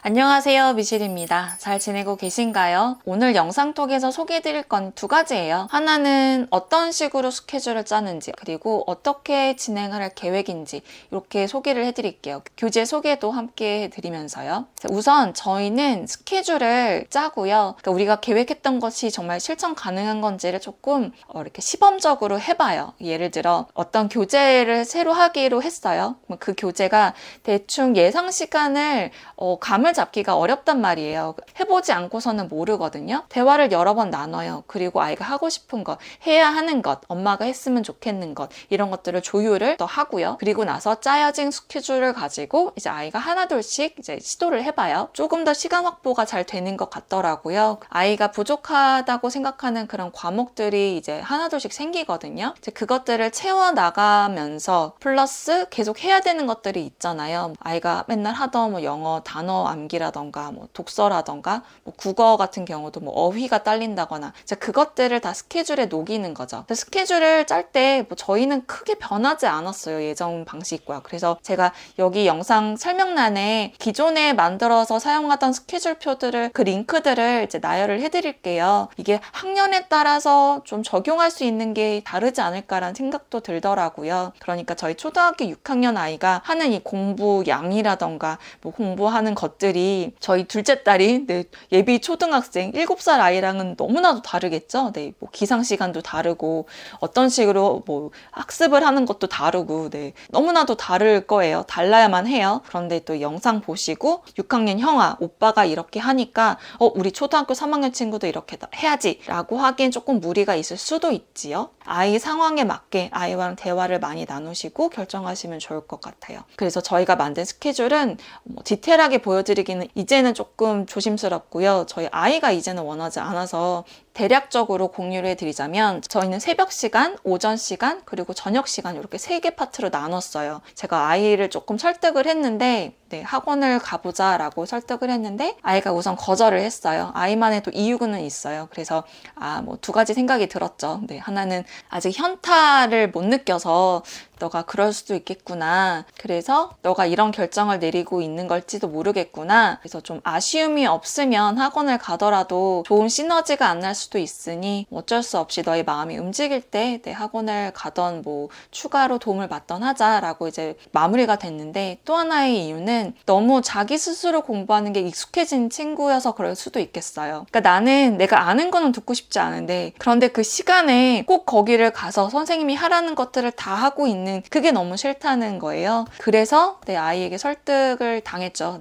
안녕하세요, 미실입니다. 잘 지내고 계신가요? 오늘 영상톡에서 소개해드릴 건 두 가지예요. 하나는 어떤 식으로 스케줄을 짜는지, 그리고 어떻게 진행을 할 계획인지 이렇게 소개를 해드릴게요. 교재 소개도 함께 해드리면서요. 우선 저희는 스케줄을 짜고요. 그러니까 우리가 계획했던 것이 정말 실천 가능한 건지를 조금 이렇게 시범적으로 해봐요. 예를 들어 어떤 교재를 새로 하기로 했어요. 그 교재가 대충 예상 시간을 감을 잡기가 어렵단 말이에요. 해보지 않고서는 모르거든요. 대화를 여러 번 나눠요. 그리고 아이가 하고 싶은 것, 해야 하는 것, 엄마가 했으면 좋겠는 것, 이런 것들을 조율을 더 하고요. 그리고 나서 짜여진 스케줄을 가지고 이제 아이가 하나둘씩 이제 시도를 해봐요. 조금 더 시간 확보가 잘 되는 것 같더라고요. 아이가 부족하다고 생각하는 그런 과목들이 이제 하나둘씩 생기거든요. 이제 그것들을 채워나가면서 플러스 계속 해야 되는 것들이 있잖아요. 아이가 맨날 하던 뭐 영어 단어 암기라던가 뭐 독서라던가 뭐 국어 같은 경우도 뭐 어휘가 딸린다거나 이제 그것들을 다 스케줄에 녹이는 거죠. 스케줄을 짤 때 뭐 저희는 크게 변하지 않았어요. 예전 방식과. 그래서 제가 여기 영상 설명란에 기존에 만들어서 사용하던 스케줄표들을 그 링크들을 이제 나열을 해드릴게요. 이게 학년에 따라서 좀 적용할 수 있는 게 다르지 않을까라는 생각도 들더라고요. 그러니까 저희 초등학교 6학년 아이가 하는 이 공부 양이라던가 뭐 공부하는 것들이 저희 둘째 딸이 예비 초등학생 7살 아이랑은 너무나도 다르겠죠. 뭐 기상 시간도 다르고 어떤 식으로 뭐 학습을 하는 것도 다르고 너무나도 다를 거예요. 달라야만 해요. 그런데 또 영상 보시고 6학년 형아, 오빠가 이렇게 하니까 우리 초등학교 3학년 친구도 이렇게 해야지 라고 하기엔 조금 무리가 있을 수도 있지요. 아이 상황에 맞게 아이와는 대화를 많이 나누시고 결정하시면 좋을 것 같아요. 그래서 저희가 만든 스케줄은 디테일하게 보여드리기는 이제는 조금 조심스럽고요. 저희 아이가 이제는 원하지 않아서 대략적으로 공유를 해드리자면 저희는 새벽 시간, 오전 시간, 그리고 저녁 시간 이렇게 3개 파트로 나눴어요. 제가 아이를 조금 설득을 했는데 학원을 가보자 라고 설득을 했는데 아이가 우선 거절을 했어요. 아이만의 또 이유는 있어요. 그래서 뭐 2가지 생각이 들었죠. 하나는 아직 현타를 못 느껴서 너가 그럴 수도 있겠구나. 그래서 너가 이런 결정을 내리고 있는 걸지도 모르겠구나. 그래서 좀 아쉬움이 없으면 학원을 가더라도 좋은 시너지가 안 날 수도 있으니 어쩔 수 없이 너의 마음이 움직일 때 학원을 가던 뭐 추가로 도움을 받던 하자라고 이제 마무리가 됐는데 또 하나의 이유는 너무 자기 스스로 공부하는 게 익숙해진 친구여서 그럴 수도 있겠어요. 그러니까 나는 내가 아는 거는 듣고 싶지 않은데 그런데 그 시간에 꼭 거기를 가서 선생님이 하라는 것들을 다 하고 있는 그게 너무 싫다는 거예요. 그래서 아이에게 설득을 당했죠.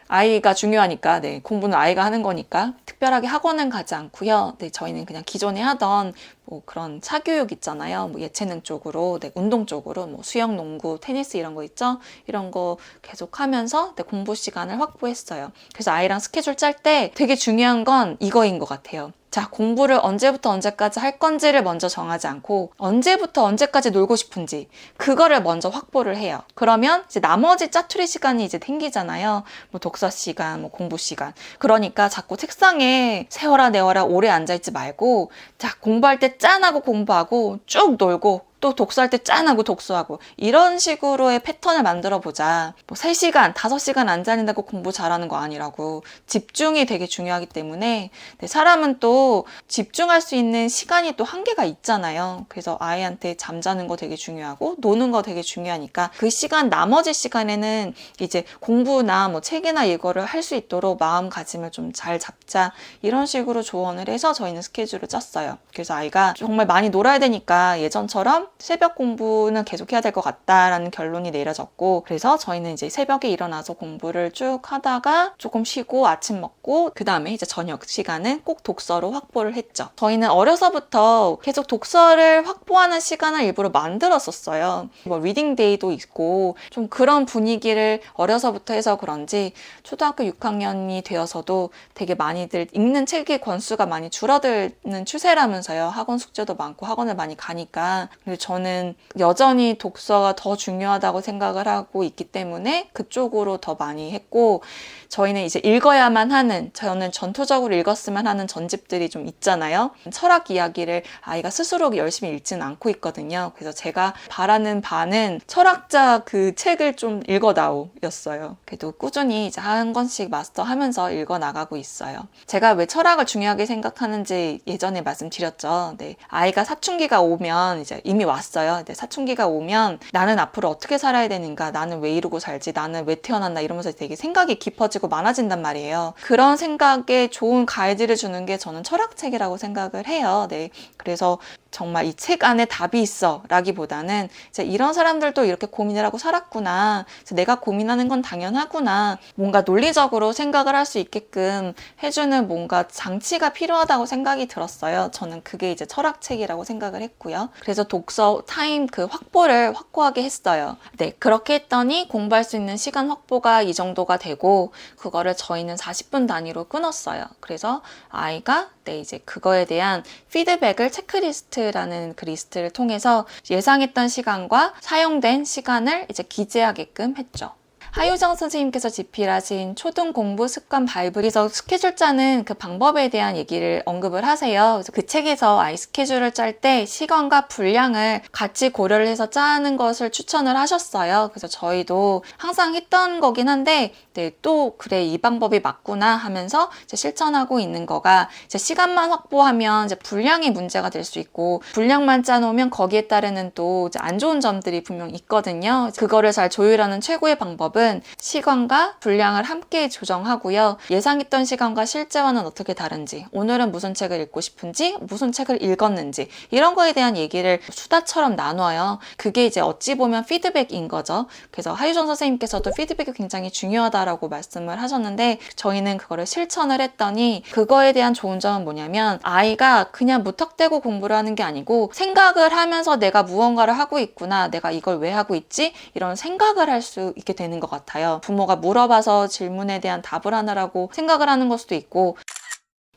아이가 중요하니까 공부는 아이가 하는 거니까 특별하게 학원은 가지 않고요. 저희는 그냥 기존에 하던 뭐 그런 사교육 있잖아요. 뭐 예체능 쪽으로, 운동 쪽으로, 뭐 수영, 농구, 테니스 이런 거 있죠. 이런 거 계속 하면서 공부 시간을 확보했어요. 그래서 아이랑 스케줄 짤 때 되게 중요한 건 이거인 것 같아요. 자, 공부를 언제부터 언제까지 할 건지를 먼저 정하지 않고 언제부터 언제까지 놀고 싶은지 그거를 먼저 확보를 해요. 그러면 이제 나머지 짜투리 시간이 이제 생기잖아요. 뭐 독서 시간, 뭐 공부 시간. 그러니까 자꾸 책상에 세워라 내워라 오래 앉아있지 말고 자, 공부할 때 짠하고 공부하고 쭉 놀고 또 독서할 때 짠하고 독서하고 이런 식으로의 패턴을 만들어 보자. 뭐 3시간, 5시간 앉아있는다고 공부 잘하는 거 아니라고. 집중이 되게 중요하기 때문에 사람은 또 집중할 수 있는 시간이 또 한계가 있잖아요. 그래서 아이한테 잠자는 거 되게 중요하고 노는 거 되게 중요하니까 그 시간 나머지 시간에는 이제 공부나 뭐 책이나 이거를 할 수 있도록 마음가짐을 좀 잘 잡자. 이런 식으로 조언을 해서 저희는 스케줄을 짰어요. 그래서 아이가 정말 많이 놀아야 되니까 예전처럼 새벽 공부는 계속 해야 될 것 같다라는 결론이 내려졌고 그래서 저희는 이제 새벽에 일어나서 공부를 쭉 하다가 조금 쉬고 아침 먹고 그 다음에 이제 저녁 시간은 꼭 독서로 확보를 했죠. 저희는 어려서부터 계속 독서를 확보하는 시간을 일부러 만들었었어요. 뭐 리딩데이도 있고 좀 그런 분위기를 어려서부터 해서 그런지 초등학교 6학년이 되어서도 되게 많이들 읽는 책의 권수가 많이 줄어드는 추세라면서요. 학원 숙제도 많고 학원을 많이 가니까. 근데 저는 여전히 독서가 더 중요하다고 생각을 하고 있기 때문에 그쪽으로 더 많이 했고, 저희는 이제 읽어야만 하는, 저는 전투적으로 읽었으면 하는 전집들이 좀 있잖아요. 철학 이야기를 아이가 스스로 열심히 읽지는 않고 있거든요. 그래서 제가 바라는 바는 철학자 그 책을 좀 읽어나오였어요. 그래도 꾸준히 이제 한 권씩 마스터하면서 읽어나가고 있어요. 제가 왜 철학을 중요하게 생각하는지 예전에 말씀드렸죠. 네. 아이가 사춘기가 오면 이제 이미 왔어요. 네. 사춘기가 오면 나는 앞으로 어떻게 살아야 되는가, 나는 왜 이러고 살지, 나는 왜 태어났나, 이러면서 되게 생각이 깊어지고 많아진단 말이에요. 그런 생각에 좋은 가이드를 주는 게 저는 철학책이라고 생각을 해요. 네. 그래서 정말 이 책 안에 답이 있어 라기보다는 이제 이런 사람들도 이렇게 고민을 하고 살았구나, 내가 고민하는 건 당연하구나, 뭔가 논리적으로 생각을 할 수 있게끔 해주는 뭔가 장치가 필요하다고 생각이 들었어요. 저는 그게 이제 철학책이라고 생각을 했고요. 그래서 독서 타임 그 확보를 확고하게 했어요. 네, 그렇게 했더니 공부할 수 있는 시간 확보가 이 정도가 되고, 그거를 저희는 40분 단위로 끊었어요. 그래서 아이가 이제 그거에 대한 피드백을 체크리스트라는 그 리스트를 통해서 예상했던 시간과 사용된 시간을 이제 기재하게끔 했죠. 하유정 선생님께서 집필하신 초등 공부 습관 바이블에서 스케줄 짜는 그 방법에 대한 얘기를 언급을 하세요. 그래서 그 책에서 아이 스케줄을 짤 때 시간과 분량을 같이 고려를 해서 짜는 것을 추천을 하셨어요. 그래서 저희도 항상 했던 거긴 한데, 네, 또 그래 이 방법이 맞구나 하면서 이제 실천하고 있는 거가, 이제 시간만 확보하면 이제 분량이 문제가 될 수 있고, 분량만 짜놓으면 거기에 따르는 또 이제 안 좋은 점들이 분명 있거든요. 그거를 잘 조율하는 최고의 방법은 시간과 분량을 함께 조정하고요. 예상했던 시간과 실제와는 어떻게 다른지, 오늘은 무슨 책을 읽고 싶은지, 무슨 책을 읽었는지, 이런 거에 대한 얘기를 수다처럼 나눠요. 그게 이제 어찌 보면 피드백인 거죠. 그래서 하유정 선생님께서도 피드백이 굉장히 중요하다라고 말씀을 하셨는데, 저희는 그거를 실천을 했더니 그거에 대한 좋은 점은 뭐냐면, 아이가 그냥 무턱대고 공부를 하는 게 아니고 생각을 하면서 내가 무언가를 하고 있구나, 내가 이걸 왜 하고 있지, 이런 생각을 할 수 있게 되는 것 같아요. 부모가 물어봐서 질문에 대한 답을 하느라고 생각을 하는 걸 수도 있고,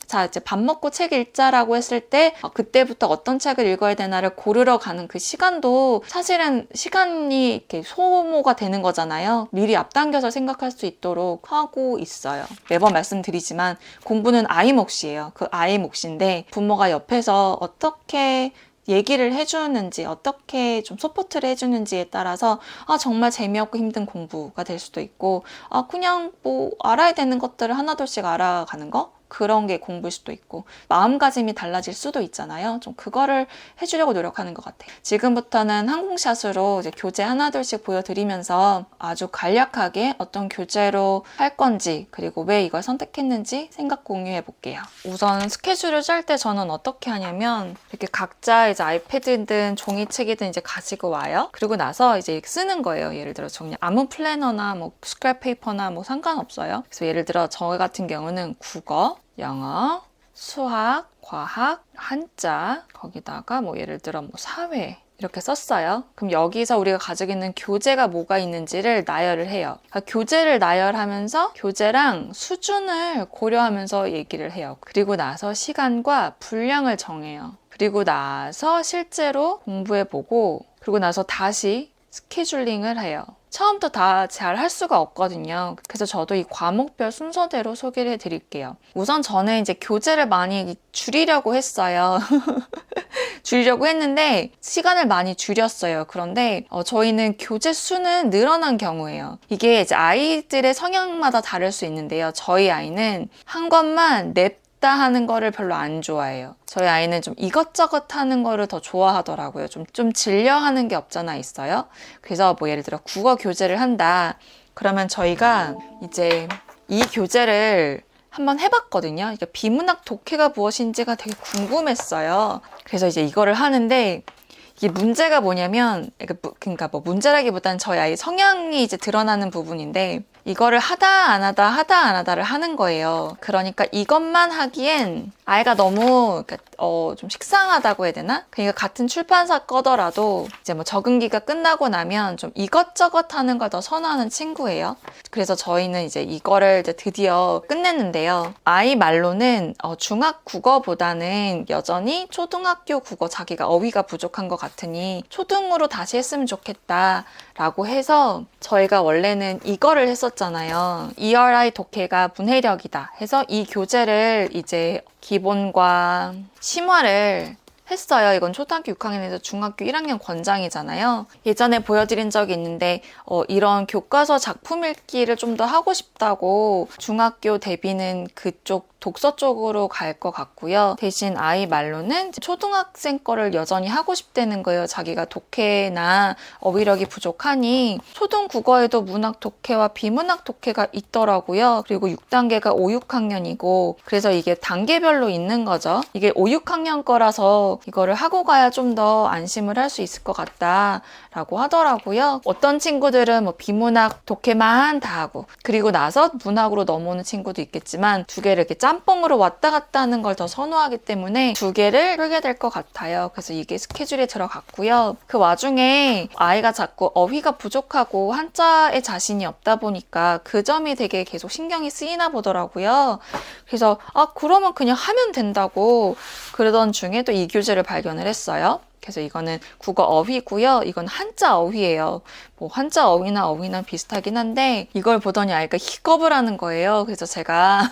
자, 이제 밥 먹고 책 읽자라고 했을 때 그때부터 어떤 책을 읽어야 되나를 고르러 가는 그 시간도 사실은 시간이 이렇게 소모가 되는 거잖아요. 미리 앞당겨서 생각할 수 있도록 하고 있어요. 매번 말씀드리지만 공부는 아이 몫이에요. 그 아이 몫인데 부모가 옆에서 어떻게 얘기를 해주는지, 어떻게 좀 서포트를 해주는지에 따라서 정말 재미없고 힘든 공부가 될 수도 있고, 그냥 뭐 알아야 되는 것들을 하나둘씩 알아가는 거? 그런 게 공부일 수도 있고, 마음가짐이 달라질 수도 있잖아요. 좀 그거를 해주려고 노력하는 것 같아요. 지금부터는 항공샷으로 이제 교재 하나둘씩 보여드리면서 아주 간략하게 어떤 교재로 할 건지, 그리고 왜 이걸 선택했는지 생각 공유해 볼게요. 우선 스케줄을 짤 때 저는 어떻게 하냐면, 이렇게 각자 이제 아이패드든 종이책이든 이제 가지고 와요. 그리고 나서 이제 쓰는 거예요. 예를 들어 그냥 아무 플래너나 뭐 스크랩 페이퍼나 뭐 상관없어요. 그래서 예를 들어 저 같은 경우는 국어, 영어, 수학, 과학, 한자, 거기다가 뭐 예를 들어 뭐 사회 이렇게 썼어요. 그럼 여기서 우리가 가지고 있는 교재가 뭐가 있는지를 나열을 해요. 그러니까 교재를 나열하면서 교재랑 수준을 고려하면서 얘기를 해요. 그리고 나서 시간과 분량을 정해요. 그리고 나서 실제로 공부해보고, 그리고 나서 다시 스케줄링을 해요. 처음부터 다 잘 할 수가 없거든요. 그래서 저도 이 과목별 순서대로 소개를 해드릴게요. 우선 저는 이제 교재를 많이 줄이려고 했어요. 줄이려고 했는데 시간을 많이 줄였어요. 그런데 저희는 교재 수는 늘어난 경우예요. 이게 이제 아이들의 성향마다 다를 수 있는데요. 저희 아이는 한 권만 냅다 하는 거를 별로 안 좋아해요. 저희 아이는 좀 이것저것 하는 거를 더 좋아하더라고요. 좀 질려하는 게 없잖아 있어요. 그래서 뭐 예를 들어 국어 교재를 한다. 그러면 저희가 이제 이 교재를 한번 해봤거든요. 그러니까 비문학 독해가 무엇인지가 되게 궁금했어요. 그래서 이제 이거를 하는데, 이게 문제가 뭐냐면, 그러니까 뭐 문제라기보다는 저희 아이 성향이 이제 드러나는 부분인데, 이거를 하다 안 하다를 하는 거예요. 그러니까 이것만 하기엔 아이가 너무 좀 식상하다고 해야 되나? 그러니까 같은 출판사 거더라도 이제 뭐 적응기가 끝나고 나면 좀 이것저것 하는 걸 더 선호하는 친구예요. 그래서 저희는 이제 이거를 이제 드디어 끝냈는데요. 아이 말로는 중학 국어보다는 여전히 초등학교 국어 자기가 어휘가 부족한 것 같으니 초등으로 다시 했으면 좋겠다라고 해서 저희가 원래는 이거를 했었잖아요. ERI 독해가 문해력이다 해서 이 교재를 이제 기본과 심화를 했어요. 이건 초등학교 6학년에서 중학교 1학년 권장이잖아요. 예전에 보여드린 적이 있는데 이런 교과서 작품 읽기를 좀 더 하고 싶다고 중학교 대비는 그쪽 독서 쪽으로 갈 것 같고요. 대신 아이 말로는 초등학생 거를 여전히 하고 싶다는 거예요. 자기가 독해나 어휘력이 부족하니 초등 국어에도 문학 독해와 비문학 독해가 있더라고요. 그리고 6단계가 5, 6학년이고 그래서 이게 단계별로 있는 거죠. 이게 5, 6학년 거라서 이거를 하고 가야 좀 더 안심을 할 수 있을 것 같다라고 하더라고요. 어떤 친구들은 뭐 비문학 독해만 다 하고 그리고 나서 문학으로 넘어오는 친구도 있겠지만 두 개를 이렇게 짬뽕으로 왔다 갔다 하는 걸 더 선호하기 때문에 두 개를 풀게 될 것 같아요. 그래서 이게 스케줄에 들어갔고요. 그 와중에 아이가 자꾸 어휘가 부족하고 한자에 자신이 없다 보니까 그 점이 되게 계속 신경이 쓰이나 보더라고요. 그래서 그러면 그냥 하면 된다고 그러던 중에 또 이 교재를 발견을 했어요. 그래서 이거는 국어 어휘고요. 이건 한자 어휘예요. 뭐 한자 어휘나 어휘나 비슷하긴 한데 이걸 보더니 아이가 히겁을 하는 거예요. 그래서 제가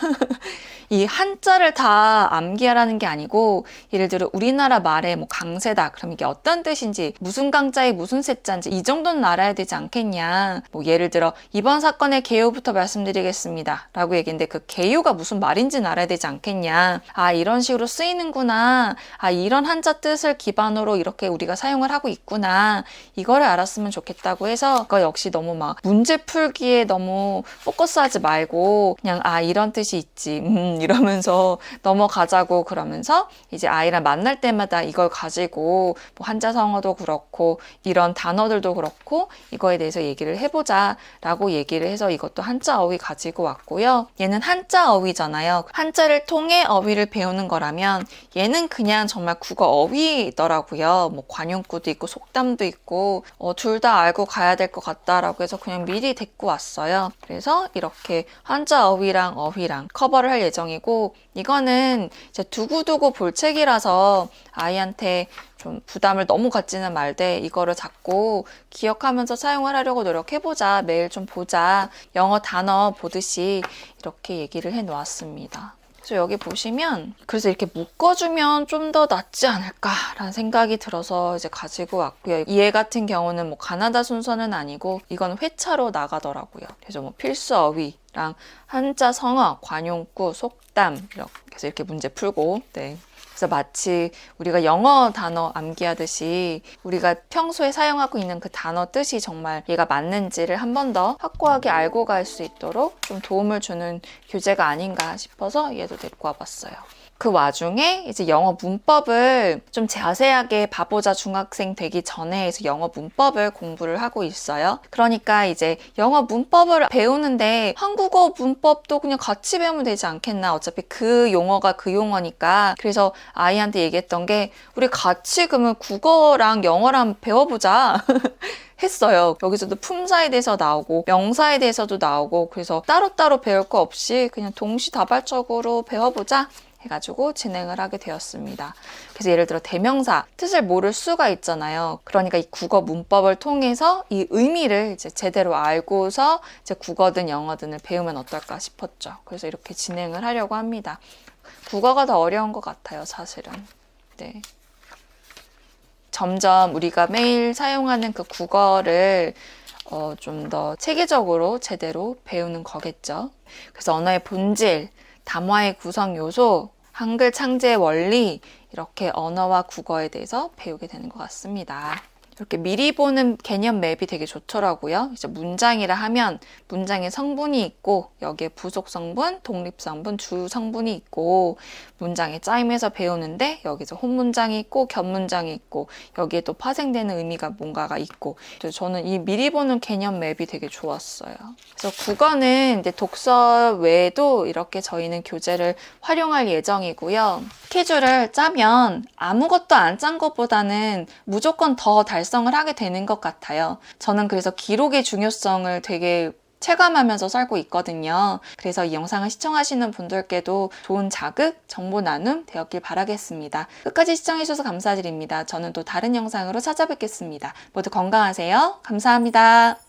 이 한자를 다 암기하라는 게 아니고 예를 들어 우리나라 말에 뭐 강세다 그럼 이게 어떤 뜻인지 무슨 강자에 무슨 세자인지 이 정도는 알아야 되지 않겠냐. 뭐 예를 들어 이번 사건의 개요부터 말씀드리겠습니다 라고 얘기했는데 그 개요가 무슨 말인지는 알아야 되지 않겠냐. 이런 식으로 쓰이는구나. 이런 한자 뜻을 기반으로 이렇게 우리가 사용을 하고 있구나. 이거를 알았으면 좋겠다고 해서 그거 역시 너무 막 문제 풀기에 너무 포커스하지 말고 그냥 이런 뜻이 있지 이러면서 넘어가자고 그러면서 이제 아이랑 만날 때마다 이걸 가지고 뭐 한자성어도 그렇고 이런 단어들도 그렇고 이거에 대해서 얘기를 해보자 라고 얘기를 해서 이것도 한자 어휘 가지고 왔고요. 얘는 한자 어휘잖아요. 한자를 통해 어휘를 배우는 거라면 얘는 그냥 정말 국어 어휘더라고요. 뭐 관용구도 있고 속담도 있고 둘 다 알고 가야 될 것 같다라고 해서 그냥 미리 데리고 왔어요. 그래서 이렇게 한자 어휘랑 어휘랑 커버를 할 예정이고 이거는 이제 두고두고 볼 책이라서 아이한테 좀 부담을 너무 갖지는 말되 이거를 자꾸 기억하면서 사용을 하려고 노력해보자. 매일 좀 보자. 영어 단어 보듯이 이렇게 얘기를 해놓았습니다. 그래서 여기 보시면 그래서 이렇게 묶어주면 좀 더 낫지 않을까라는 생각이 들어서 이제 가지고 왔고요. 이 애 같은 경우는 뭐 가나다 순서는 아니고 이건 회차로 나가더라고요. 그래서 뭐 필수 어휘랑 한자 성어, 관용구, 속담 이렇게 문제 풀고 그래서 마치 우리가 영어 단어 암기하듯이 우리가 평소에 사용하고 있는 그 단어 뜻이 정말 얘가 맞는지를 한 번 더 확고하게 알고 갈 수 있도록 좀 도움을 주는 교재가 아닌가 싶어서 얘도 데리고 와봤어요. 그 와중에 이제 영어 문법을 좀 자세하게 봐보자 중학생 되기 전에 해서 영어 문법을 공부를 하고 있어요. 그러니까 이제 영어 문법을 배우는데 한국어 문법도 그냥 같이 배우면 되지 않겠나. 어차피 그 용어가 그 용어니까. 그래서 아이한테 얘기했던 게 우리 같이 그러면 국어랑 영어랑 배워보자. 했어요. 여기서도 품사에 대해서 나오고 명사에 대해서도 나오고 그래서 따로따로 배울 거 없이 그냥 동시다발적으로 배워보자. 해가지고 진행을 하게 되었습니다. 그래서 예를 들어 대명사 뜻을 모를 수가 있잖아요. 그러니까 이 국어 문법을 통해서 이 의미를 이제 제대로 알고서 이제 국어든 영어든을 배우면 어떨까 싶었죠. 그래서 이렇게 진행을 하려고 합니다. 국어가 더 어려운 것 같아요, 사실은. 네. 점점 우리가 매일 사용하는 그 국어를 좀 더 체계적으로 제대로 배우는 거겠죠. 그래서 언어의 본질, 담화의 구성 요소, 한글 창제의 원리 이렇게 언어와 국어에 대해서 배우게 되는 것 같습니다. 이렇게 미리 보는 개념 맵이 되게 좋더라고요. 이제 문장이라 하면 문장에 성분이 있고 여기에 부속 성분, 독립 성분, 주 성분이 있고 문장의 짜임에서 배우는데 여기서 혼 문장이 있고 겹 문장이 있고 여기에 또 파생되는 의미가 뭔가가 있고 저는 이 미리 보는 개념 맵이 되게 좋았어요. 그래서 국어는 이제 독서 외에도 이렇게 저희는 교재를 활용할 예정이고요. 스케줄을 짜면 아무것도 안 짠 것보다는 무조건 더 달성을 하게 되는 것 같아요. 저는 그래서 기록의 중요성을 되게 체감하면서 살고 있거든요. 그래서 이 영상을 시청하시는 분들께도 좋은 자극, 정보 나눔 되었길 바라겠습니다. 끝까지 시청해주셔서 감사드립니다. 저는 또 다른 영상으로 찾아뵙겠습니다. 모두 건강하세요. 감사합니다.